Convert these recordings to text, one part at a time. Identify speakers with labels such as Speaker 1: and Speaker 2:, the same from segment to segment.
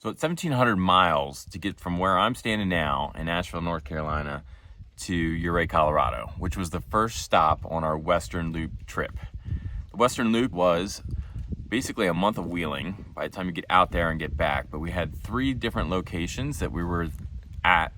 Speaker 1: So it's 1,700 miles to get from where I'm standing now in Asheville, North Carolina, to Ouray, Colorado, which was the first stop on our Western Loop trip. The Western Loop was basically a month of wheeling by the time you get out there and get back, but we had 3 different locations that we were at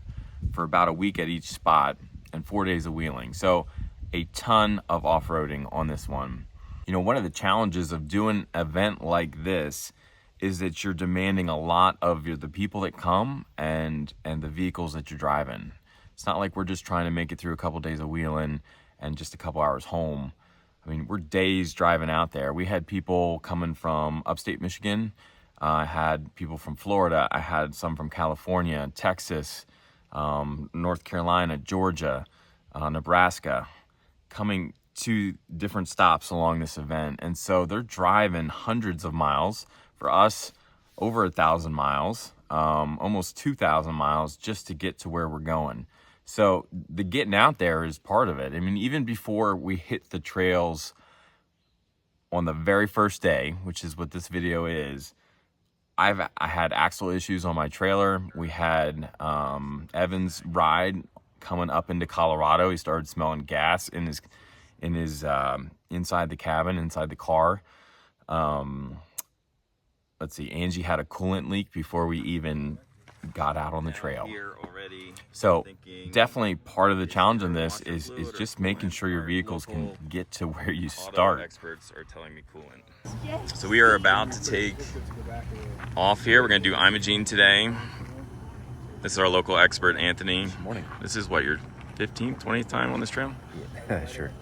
Speaker 1: for about a week at each spot and 4 days of wheeling. So a ton of off-roading on this one. You know, one of the challenges of doing an event like this is that you're demanding a lot of the people that come and the vehicles that you're driving. It's not like we're just trying to make it through a couple days of wheeling and just a couple hours home. I mean, we're days driving out there. We had people coming from upstate Michigan. I had people from Florida. I had some from California, Texas, North Carolina, Georgia, Nebraska, coming to different stops along this event. And so they're driving hundreds of miles. For us, over 1,000 miles, almost 2,000 miles just to get to where we're going. So the getting out there is part of it. I mean, even before we hit the trails on the very first day, which is what this video is, I had axle issues on my trailer. We had Evan's ride coming up into Colorado. He started smelling gas in his inside the cabin, inside the car. Let's see, Angie had a coolant leak before we even got out on the trail. So definitely part of the challenge in this is just making sure your vehicles can get to where you start. Experts are telling me coolant. So we are about to take off here. We're going to do Imogene today. This is our local expert, Anthony.
Speaker 2: Morning.
Speaker 1: This is what, your 15th, 20th time on this trail?
Speaker 2: Yeah, sure.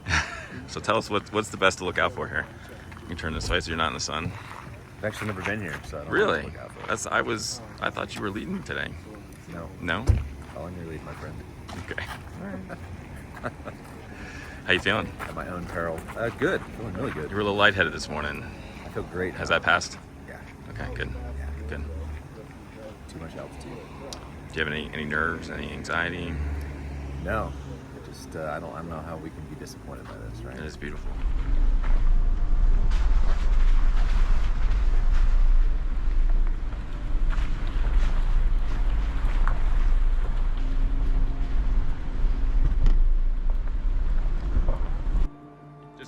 Speaker 1: So tell us what's the best to look out for here. You can turn this way so you're not in the sun.
Speaker 2: I've actually never been here, so I don't know
Speaker 1: Really?
Speaker 2: what to look out for.
Speaker 1: I thought you were leading today.
Speaker 2: No.
Speaker 1: No?
Speaker 2: Following your lead, my friend.
Speaker 1: Okay. How you feeling?
Speaker 2: At my own peril. Good. Feeling really good.
Speaker 1: You were a little lightheaded this morning.
Speaker 2: I feel great.
Speaker 1: Has that passed?
Speaker 2: Yeah.
Speaker 1: Okay, good.
Speaker 2: Yeah.
Speaker 1: Good.
Speaker 2: Too much altitude.
Speaker 1: Do you have any nerves, any anxiety?
Speaker 2: No. Just I don't know how we can be disappointed by this, right?
Speaker 1: It is beautiful.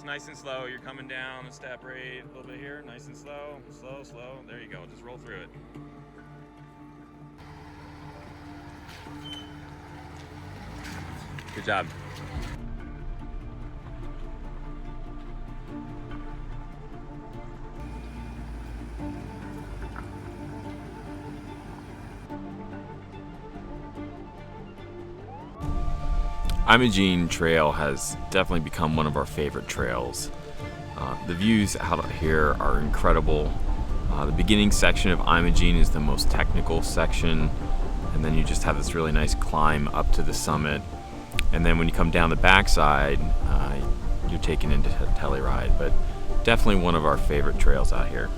Speaker 1: Nice and slow. You're coming down the step rate a little bit here. Nice and slow, slow, slow. There you go. Just roll through it. Good job. Imogene Trail has definitely become one of our favorite trails. The views out here are incredible. The beginning section of Imogene is the most technical section, and then you just have this really nice climb up to the summit. And then when you come down the backside, you're taken into Telluride, but definitely one of our favorite trails out here.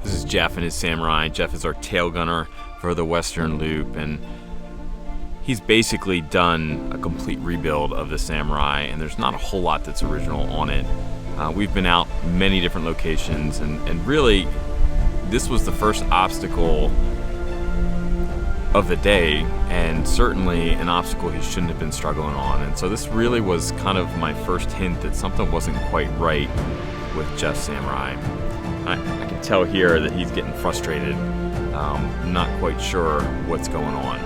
Speaker 1: This is Jeff and his Samurai. Jeff is our tail gunner for the Western Loop, and he's basically done a complete rebuild of the Samurai, and there's not a whole lot that's original on it. We've been out many different locations, and really this was the first obstacle of the day, and certainly an obstacle he shouldn't have been struggling on. And so this really was kind of my first hint that something wasn't quite right with Jeff's Samurai. I can tell here that he's getting frustrated, not quite sure what's going on.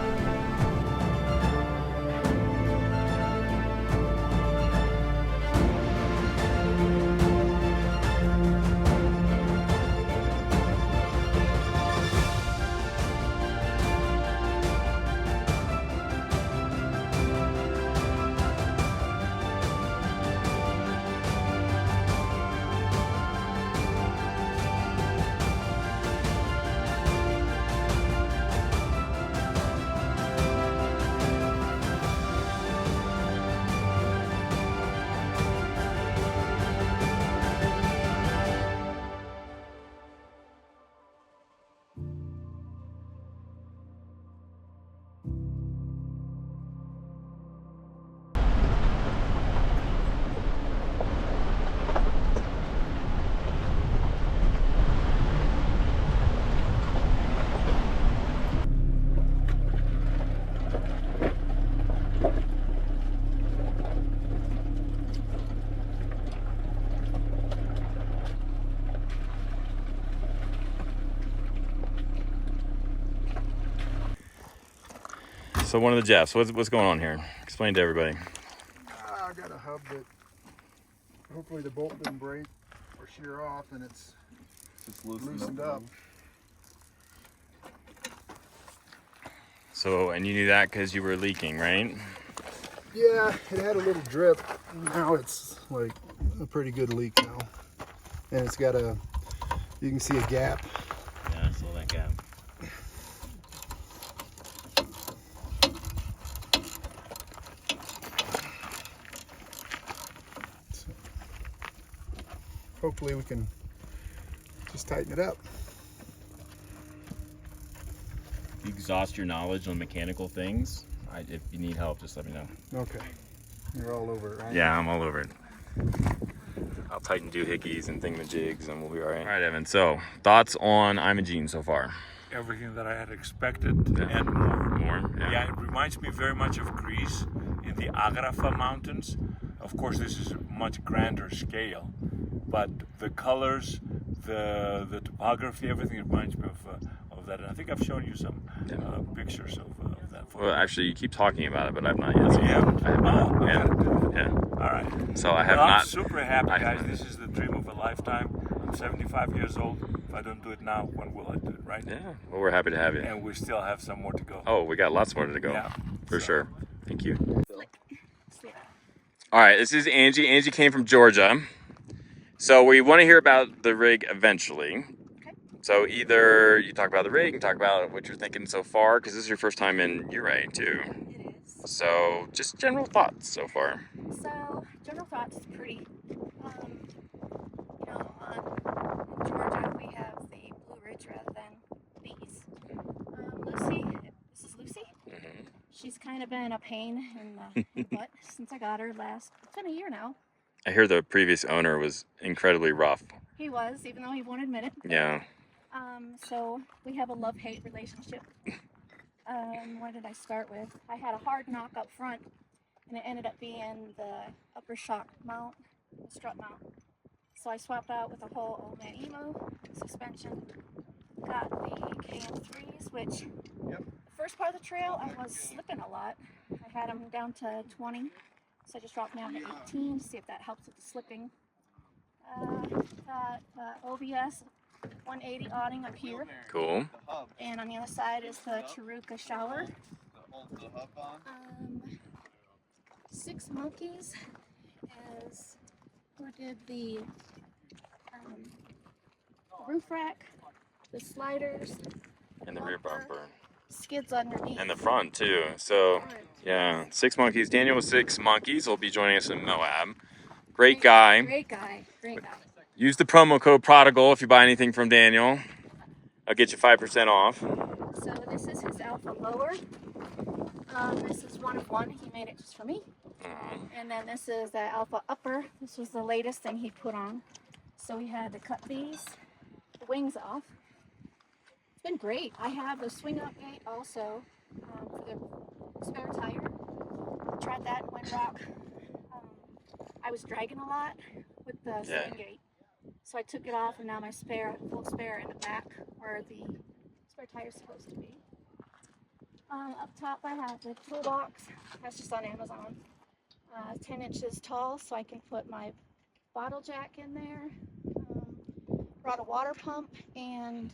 Speaker 1: So one of the Jeffs, what's going on here? Explain to everybody.
Speaker 3: I got a hub that hopefully the bolt didn't break or shear off, and it's loosened up.
Speaker 1: So, and you knew that because you were leaking, right?
Speaker 3: Yeah, it had a little drip. Now it's like a pretty good leak now, and it's got you can see a gap.
Speaker 1: Yeah, I saw that gap.
Speaker 3: So hopefully we can just tighten it up.
Speaker 1: You exhaust your knowledge on mechanical things. If you need help, just let me know.
Speaker 3: Okay. You're all over it, right?
Speaker 1: Yeah, I'm all over it. I'll tighten doohickeys and thingamajigs and we'll be all right. All right, Evan. So, thoughts on Imogene so far?
Speaker 4: Everything that I had expected and more.
Speaker 1: More?
Speaker 4: Yeah, it reminds me very much of Greece in the Agrafa Mountains. Of course, this is a much grander scale, but the colors, the topography, everything reminds me of that. And I think I've shown you some pictures of that.
Speaker 1: Well, actually, you keep talking about it, but I've not yet seen it. I have not.
Speaker 4: Oh, okay.
Speaker 1: Yeah.
Speaker 4: All right.
Speaker 1: So I have
Speaker 4: Well,
Speaker 1: not.
Speaker 4: I'm super happy, guys. This is the dream of a lifetime. I'm 75 years old. If I don't do it now, when will I do it, right?
Speaker 1: Yeah. Well, we're happy to have you.
Speaker 4: And we still have some more to go.
Speaker 1: Oh, we got lots more to go.
Speaker 4: Yeah.
Speaker 1: For
Speaker 4: So-
Speaker 1: sure. Thank you. All right, this is Angie. Angie came from Georgia. So we want to hear about the rig eventually.
Speaker 5: Okay.
Speaker 1: So either you talk about the rig and talk about what you're thinking so far, because this is your first time in Uray too.
Speaker 5: It is.
Speaker 1: So just general thoughts so far.
Speaker 5: So, general thoughts is pretty. On Georgia we have the Blue Ridge rather than these. Lucy, this is Lucy.
Speaker 1: Mm-hmm.
Speaker 5: She's kind of been a pain in the butt since I got her last. It's been a year now.
Speaker 1: I hear the previous owner was incredibly rough.
Speaker 5: He was, even though he won't admit it.
Speaker 1: Yeah.
Speaker 5: So we have a love-hate relationship. What did I start with? I had a hard knock up front, and it ended up being the upper shock mount, the strut mount. So I swapped out with a whole old man Emo suspension. Got the KM3s, which the first part of the trail I was slipping a lot. I had them down to 20, so I just dropped down to 18 to see if that helps with the slipping. Got OBS 180 awning up here,
Speaker 1: Cool.
Speaker 5: and on the other side is the Chiruka shower. 6 monkeys as who did the roof rack, the sliders,
Speaker 1: And the rear bumper.
Speaker 5: skids underneath.
Speaker 1: And the front too. So yeah, 6 monkeys. Daniel with 6 monkeys will be joining us in Moab. Great guy.
Speaker 5: Great guy. Great guy.
Speaker 1: Use the promo code Prodigal if you buy anything from Daniel. I'll get you 5% off.
Speaker 5: So this is his Alpha lower. This is one of one. He made it just for me. And then this is the Alpha upper. This was the latest thing he put on. So we had to cut the wings off. It's been great. I have the swing up gate also for the spare tire. Tried that in Windrock. I was dragging a lot with the swing gate. So I took it off, and now my full spare in the back where the spare tire is supposed to be. Up top I have the toolbox. That's just on Amazon. 10 inches tall, so I can put my bottle jack in there. Brought a water pump, and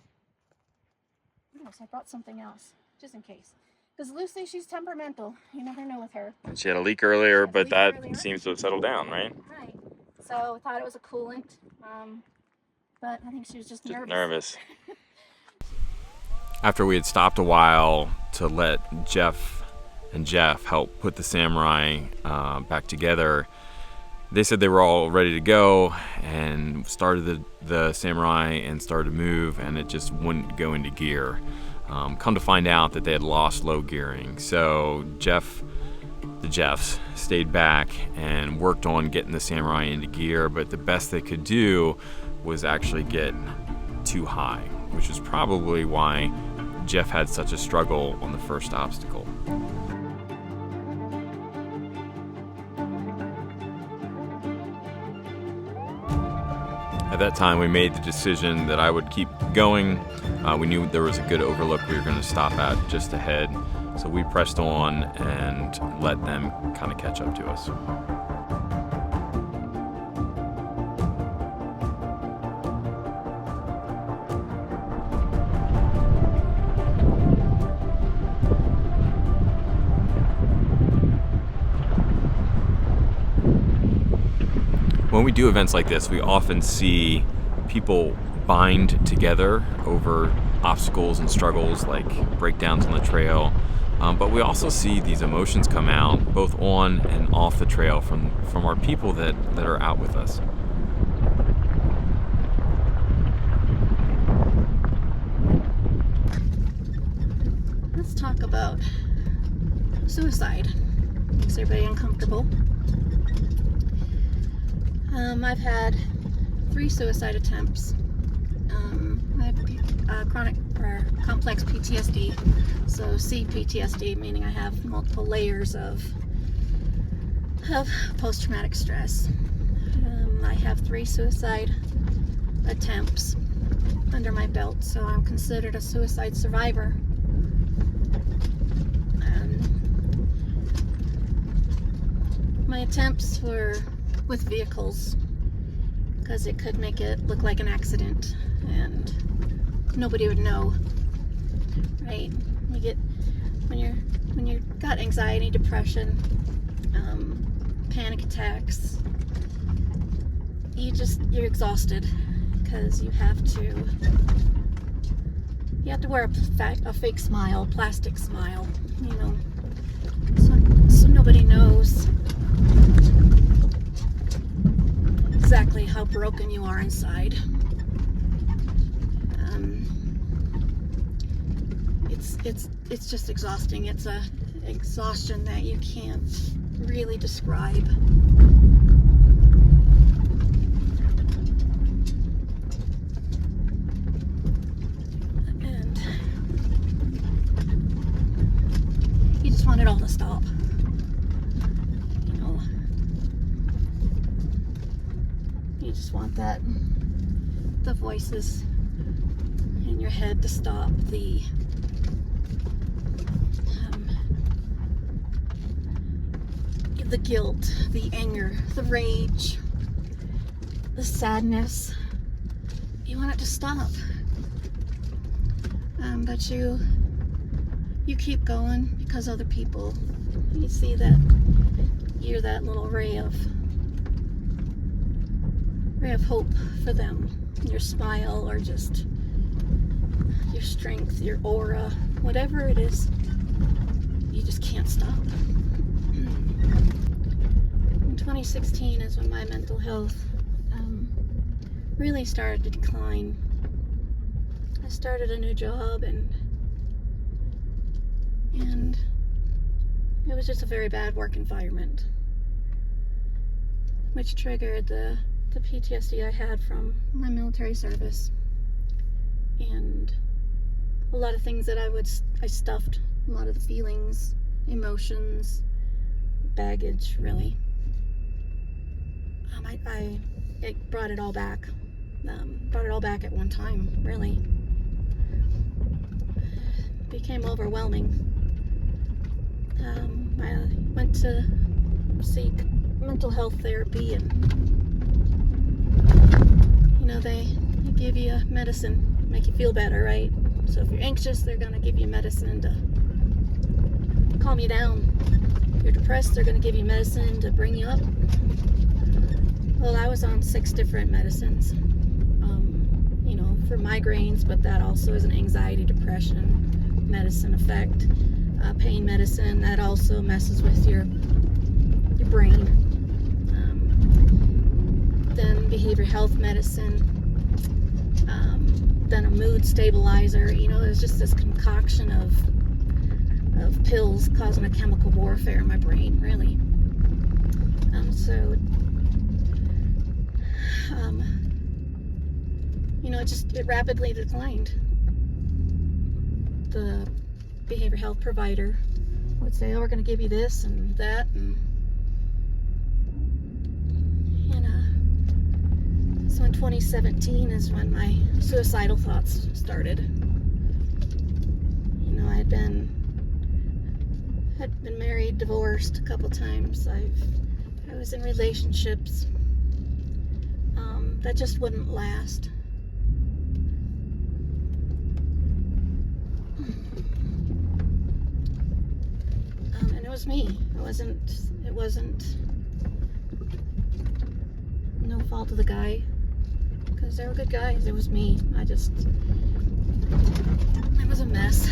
Speaker 5: what else? I brought something else, just in case. Because Lucy, she's temperamental. You never know with her.
Speaker 1: She had a leak earlier, but
Speaker 5: leak
Speaker 1: that
Speaker 5: earlier.
Speaker 1: seems to have settled down, right?
Speaker 5: Right. So I thought it was a coolant, but I think she was just nervous.
Speaker 1: After we had stopped a while to let Jeff and Jeff help put the Samurai back together, they said they were all ready to go and started the Samurai and started to move, and it just wouldn't go into gear. Come to find out that they had lost low gearing. So the Jeffs stayed back and worked on getting the Samurai into gear, but the best they could do was actually get too high, which is probably why Jeff had such a struggle on the first obstacle. At that time, we made the decision that I would keep going. We knew there was a good overlook we were going to stop at just ahead. So we pressed on and let them kind of catch up to us. When we do events like this, we often see people bind together over obstacles and struggles like breakdowns on the trail. But we also see these emotions come out both on and off the trail from our people that are out with us.
Speaker 5: Let's talk about suicide. Makes everybody uncomfortable. I've had 3 suicide attempts. I have chronic or complex PTSD, so CPTSD, meaning I have multiple layers of post-traumatic stress. I have 3 suicide attempts under my belt, so I'm considered a suicide survivor. My attempts were with vehicles, because it could make it look like an accident and nobody would know, right? You get when you got anxiety, depression, panic attacks, you're exhausted because you have to wear a fake smile, plastic smile, you know, so nobody knows exactly how broken you are inside. It's just exhausting. It's a exhaustion that you can't really describe. And you just want it all to stop. You just want the voices in your head to stop, the guilt, the anger, the rage, the sadness. You want it to stop, but you keep going because other people, you see that you're that little ray of hope for them. Your smile, or just your strength, your aura, whatever it is, you just can't stop. In 2016 is when my mental health really started to decline. I started a new job and it was just a very bad work environment, which triggered the PTSD I had from my military service, and a lot of things that I stuffed, a lot of the feelings, emotions, baggage, really. It brought it all back. Brought it all back at one time, really. It became overwhelming. I went to seek mental health therapy, and they give you medicine, make you feel better, right? So if you're anxious, they're gonna give you medicine to calm you down. If you're depressed, they're gonna give you medicine to bring you up. Well, I was on 6 different medicines, for migraines, but that also is an anxiety, depression medicine effect. Pain medicine, that also messes with your brain. Then behavioral health medicine, then a mood stabilizer. There's just this concoction of pills causing a chemical warfare in my brain, really. It rapidly declined. The behavioral health provider would say, "Oh, we're going to give you this and that," and so in 2017 is when my suicidal thoughts started. I had been had been married, divorced a couple times. I was in relationships that just wouldn't last. And it was me. It wasn't no fault of the guy, because they were good guys. It was me. I was a mess.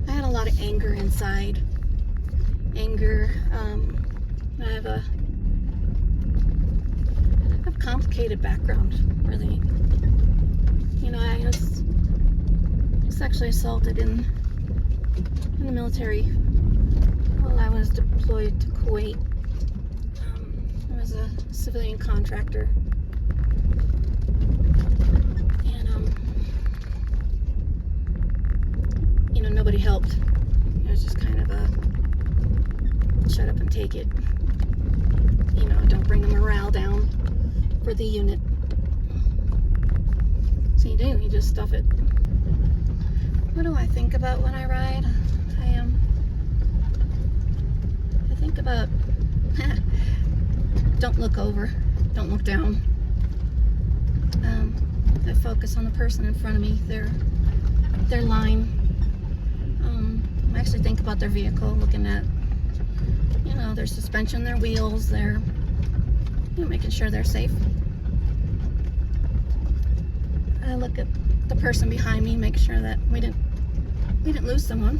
Speaker 5: I had a lot of anger inside. Anger. I have a complicated background, really. You know, I was sexually assaulted in the military while I was deployed to Kuwait. I was a civilian contractor. And, you know, nobody helped. It was just kind of a shut up and take it. You know, don't bring the morale down for the unit. So you just stuff it. What do I think about when I ride? I think about don't look over, don't look down. I focus on the person in front of me, their line. I actually think about their vehicle, looking at, you know, their suspension, their wheels, their, you know, making sure they're safe. I look at the person behind me, make sure that we didn't lose someone.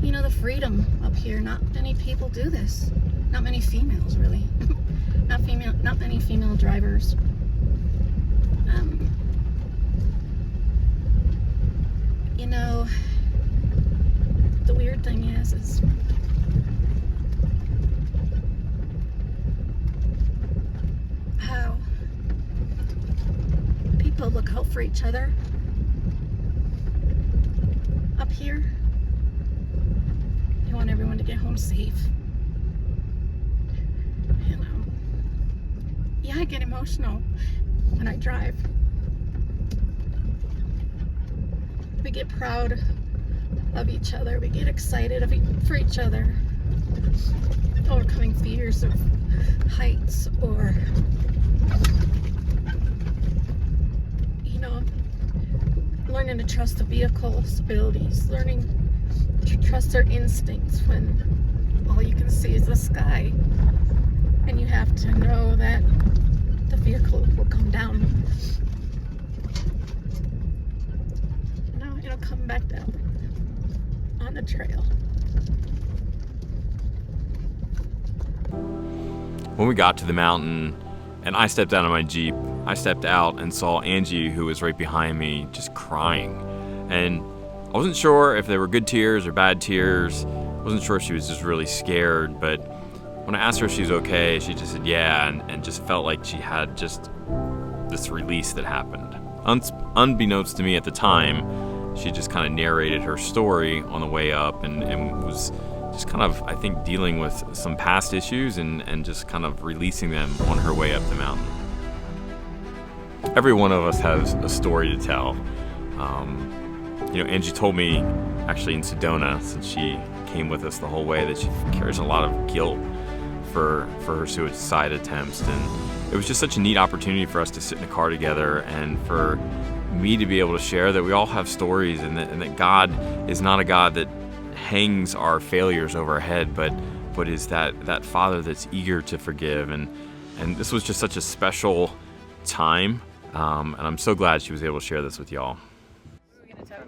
Speaker 5: You know, the freedom up here, not many people do this. Not many females, really. Not many female drivers. You know, the weird thing is how people look out for each other up here. They want everyone to get home safe. You know, yeah, I get emotional when I drive. We get proud of each other. We get excited for each other. Overcoming fears of heights, or, you know, learning to trust the vehicle's abilities, learning to trust their instincts when all you can see is the sky, and you have to know that the vehicle will come down. It'll come back down on the trail.
Speaker 1: When we got to the mountain and I stepped out of my Jeep, I stepped out and saw Angie, who was right behind me, just crying. And I wasn't sure if they were good tears or bad tears. I wasn't sure if she was just really scared, but when I asked her if she was okay, she just said yeah, and just felt like she had just this release that happened. Unbeknownst to me at the time, she just kind of narrated her story on the way up and was just kind of, I think, dealing with some past issues and just kind of releasing them on her way up the mountain. Every one of us has a story to tell. You know, Angie told me, actually in Sedona, since she came with us the whole way, that she carries a lot of guilt for her suicide attempts. And it was just such a neat opportunity for us to sit in a car together and for me to be able to share that we all have stories, and that God is not a God that hangs our failures over our head, but is that Father that's eager to forgive. And this was just such a special time, and I'm so glad she was able to share this with y'all.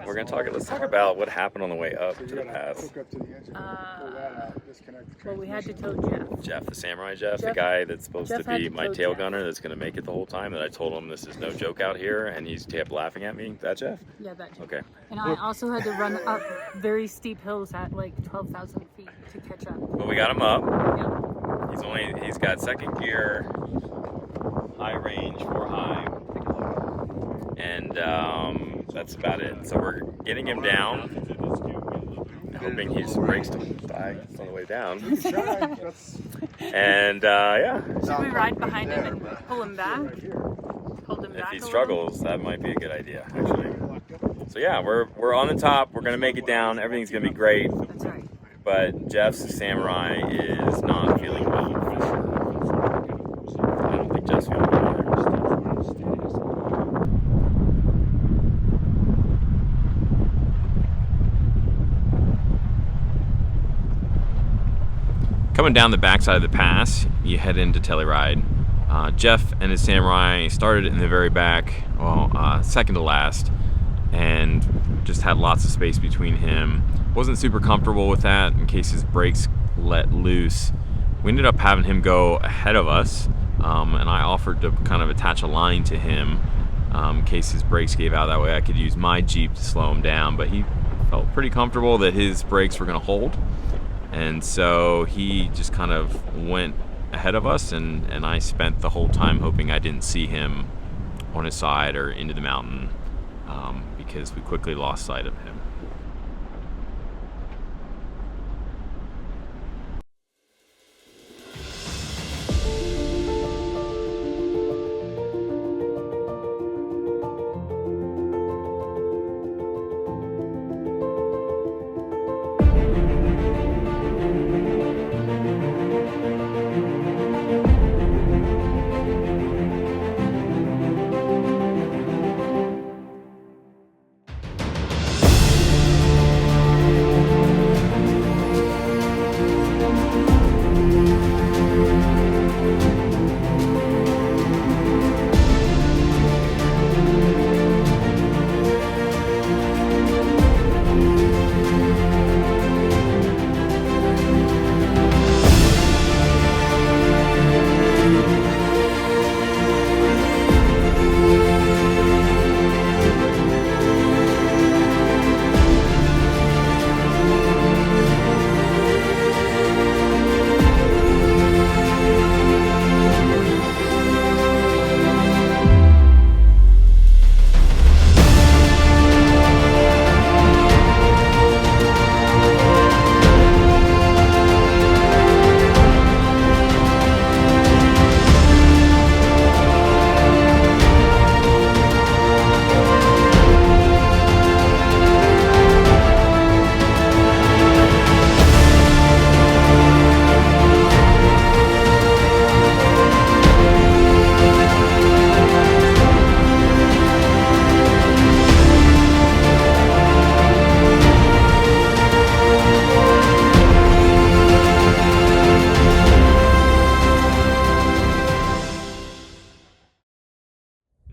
Speaker 1: Let's talk about what happened on the way up to the pass.
Speaker 6: Well, we had to tow
Speaker 1: Jeff, the samurai Jeff, the guy that's supposed to be my tail gunner that's going to make it the whole time, that I told him this is no joke out here, and he's kept laughing at me. That Jeff?
Speaker 6: Yeah, that Jeff.
Speaker 1: Okay.
Speaker 6: And I also had to run up very steep hills at like 12,000 feet to catch up.
Speaker 1: But we got him up.
Speaker 6: Yeah.
Speaker 1: He's got second gear, high range, 4 high, and that's about it. So we're getting him down, hoping his brakes don't die on the way down. And yeah.
Speaker 6: Should we ride behind him and pull him back? Hold him
Speaker 1: if
Speaker 6: back
Speaker 1: he
Speaker 6: a little?
Speaker 1: struggles, that might be a good idea, actually. So yeah, we're on the top. We're gonna make it down. Everything's gonna be great.
Speaker 6: That's right.
Speaker 1: But Jeff's Samurai is not feeling well for sure. I don't think Jeff's feeling well either. Coming down the backside of the pass, you head into Telluride. Jeff and his Samurai started in the very back, well, second to last, and just had lots of space between him. Wasn't super comfortable with that in case his brakes let loose. We ended up having him go ahead of us, and I offered to kind of attach a line to him in case his brakes gave out. That way I could use my Jeep to slow him down, but he felt pretty comfortable that his brakes were gonna hold. And so he just kind of went ahead of us, and I spent the whole time hoping I didn't see him on his side or into the mountain, because we quickly lost sight of him.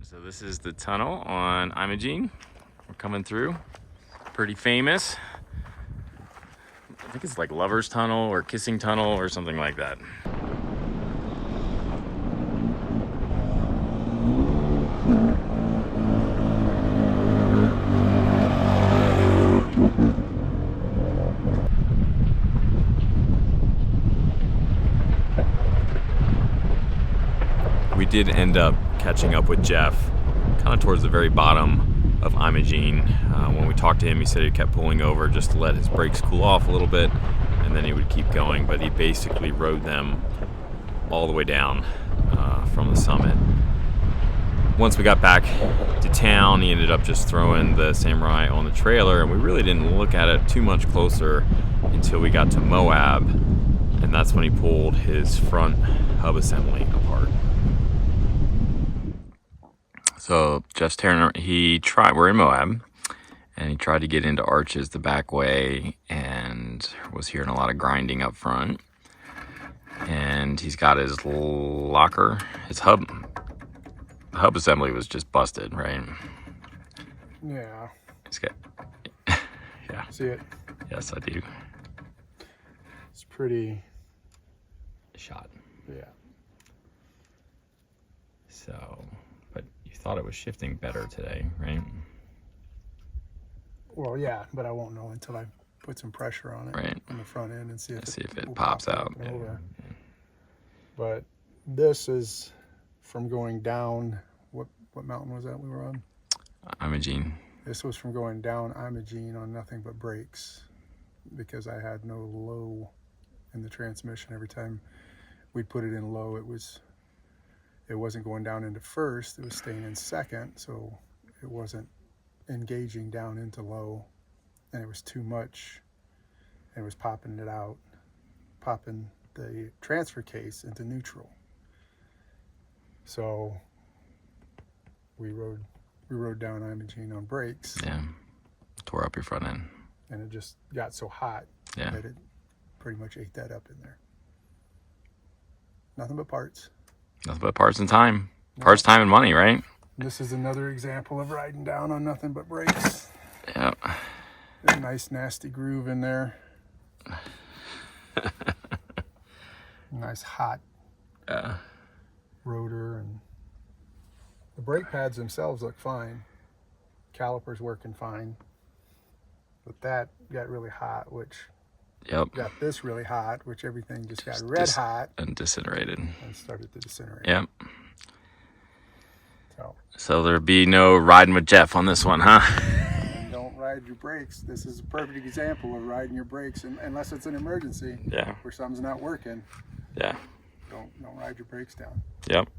Speaker 1: So this is the tunnel on Imogene. We're coming through. Pretty famous. I think it's like Lover's Tunnel or Kissing Tunnel or something like that. We did end up catching up with Jeff kind of towards the very bottom of Imogene. When we talked to him, he said he kept pulling over just to let his brakes cool off a little bit, and then he would keep going, but he basically rode them all the way down from the summit. Once we got back to town, he ended up just throwing the Samurai on the trailer, and we really didn't look at it too much closer until we got to Moab, and that's when he pulled his front hub assembly apart. So Jeff's tearing, we're in Moab, and he tried to get into Arches the back way and was hearing a lot of grinding up front. And he's got his locker, his hub assembly was just busted, right?
Speaker 3: Yeah.
Speaker 1: It's got, yeah.
Speaker 3: See it?
Speaker 1: Yes, I do.
Speaker 3: It's pretty.
Speaker 1: Shot.
Speaker 3: Yeah.
Speaker 1: So, but you thought it was shifting better today, right?
Speaker 3: Well, yeah, but I won't know until I put some pressure on it
Speaker 1: Right.
Speaker 3: on the front end and see if
Speaker 1: it
Speaker 3: will
Speaker 1: pops
Speaker 3: pop
Speaker 1: out.
Speaker 3: up and
Speaker 1: Yeah.
Speaker 3: over. But this is from going down. What mountain was that we were on?
Speaker 1: Imogene.
Speaker 3: This was from going down Imogene on nothing but brakes because I had no low in the transmission. Every time we'd put it in low, it was it wasn't going down into first, it was staying in second, so it wasn't engaging down into low, and it was too much, and it was popping it out, popping the transfer case into neutral. So we rode down Imogene on brakes.
Speaker 1: Yeah. Tore up your front end.
Speaker 3: And it just got so hot that it pretty much ate that up in there. Nothing but parts.
Speaker 1: Nothing but parts and time. Parts, time, and money, right?
Speaker 3: This is another example of riding down on nothing but brakes.
Speaker 1: Yep.
Speaker 3: There's a nice nasty groove in there. Nice hot rotor, and the brake pads themselves look fine. Calipers working fine. But that got really hot, which got this really hot, which everything just got red hot.
Speaker 1: And disintegrated.
Speaker 3: And started to disintegrate.
Speaker 1: Yep.
Speaker 3: So
Speaker 1: there'd be no riding with Jeff on this one, huh?
Speaker 3: And don't ride your brakes. This is a perfect example of riding your brakes, unless it's an emergency.
Speaker 1: Yeah.
Speaker 3: Where something's not working.
Speaker 1: Yeah.
Speaker 3: Don't ride your brakes down.
Speaker 1: Yep.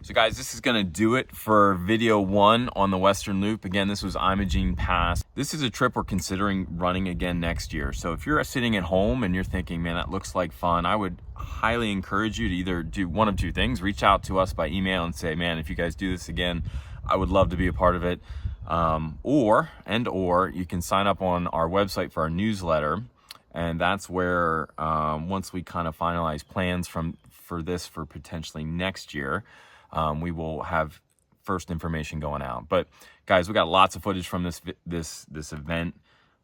Speaker 1: So guys, this is gonna do it for video 1 on the Western Loop. Again, this was Imogene Pass. This is a trip we're considering running again next year. So if you're sitting at home and you're thinking, man, that looks like fun, I would highly encourage you to either do one of two things. Reach out to us by email and say, man, if you guys do this again, I would love to be a part of it. Or you can sign up on our website for our newsletter. And that's where, once we kind of finalize plans for potentially next year, we will have first information going out. But guys, we got lots of footage from this event.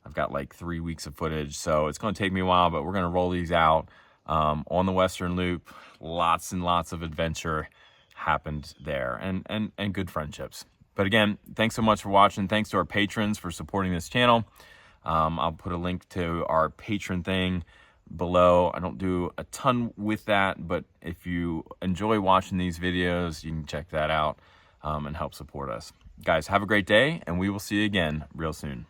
Speaker 1: I've got like 3 weeks of footage, so it's going to take me a while, but we're going to roll these out on the Western Loop. Lots and lots of adventure happened there, and good friendships. But again, thanks so much for watching. Thanks to our patrons for supporting this channel. I'll put a link to our patron thing below. I don't do a ton with that, but if you enjoy watching these videos, you can check that out and help support us. Guys, have a great day, and we will see you again real soon.